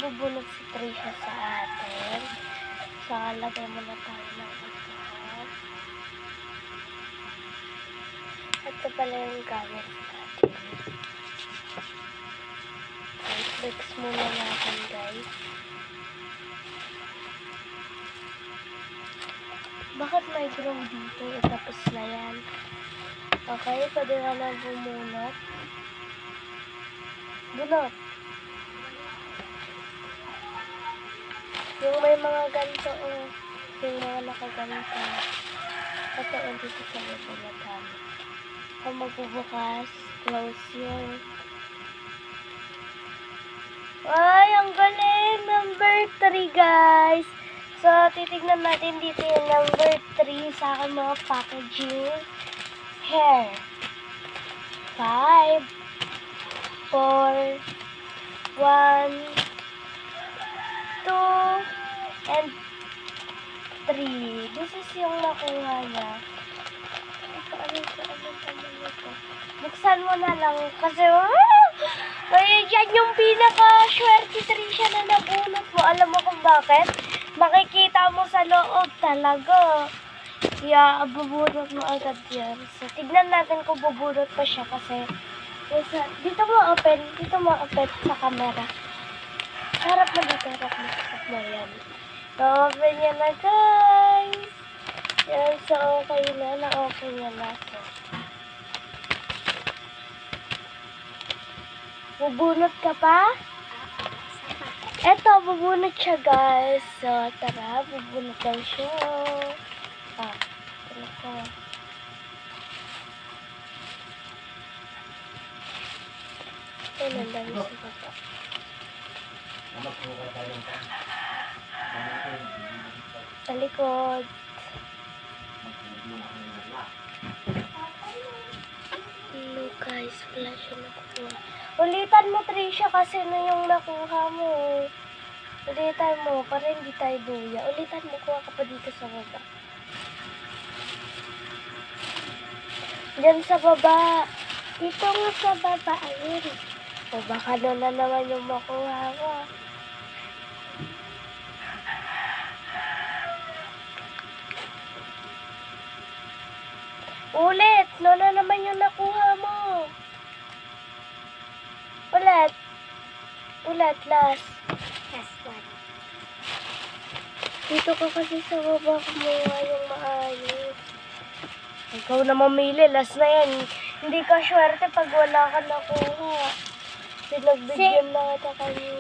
magbubunot si Trisha sa atin. So, lagay muna tayo ng ito. Ito pala yung gamit natin. Flex muna natin, guys. Bakit may grow dito? Tapos na yan. Okay, pwede na lang bumunot. Bunot. Yung may mga ganito, yung mga nakaganito. Ito, dito sa lagatan. Kung magbubukas, close yung... Ay, ang galing! Number 3, guys! So, titignan natin dito yung number 3 sa aking mga packaging. Hair. 5, 4, 1, 2, and 3. This is yung nakuha niya. Buksan mo na lang kasi ay, yan yung pinaka-swerte Trisha na nabunot mo. Alam mo kung bakit? Makikita mo sa loob talaga. Kaya bubunot mo agad yan. So, tignan natin kung bubunot pa siya kasi dito mo open sa camera. Harap mo dito, harap mo yan. Na-open niya na, guys. Yan, so okay na, na-open niya na. So, bubunot ka pa? Eto, bubunot siya, guys. So, tara, bubunot lang siya. Tara ko. Ito, nandang sa baba. Sa likod. Hello, guys. Wala siya nakuha. Ulitan mo, Trisha, kasi na yung nakuha mo. Ulitan mo, para hindi tayo duya. Ulitan mo, kuha ka pa dito sa baba. Diyan sa baba. Dito nga sa baba. Ayun. O baka doon na naman yung makuha mo. Ulit. Doon na naman yung nakuha mo. Ulit. Ulit, last. Last one. Dito ka kasi sa baba kumuha yung maayos. Ikaw na mamili, last na yan. Hindi ka swerte pag wala ka nakuha. Pinagbigyan na kita kanina.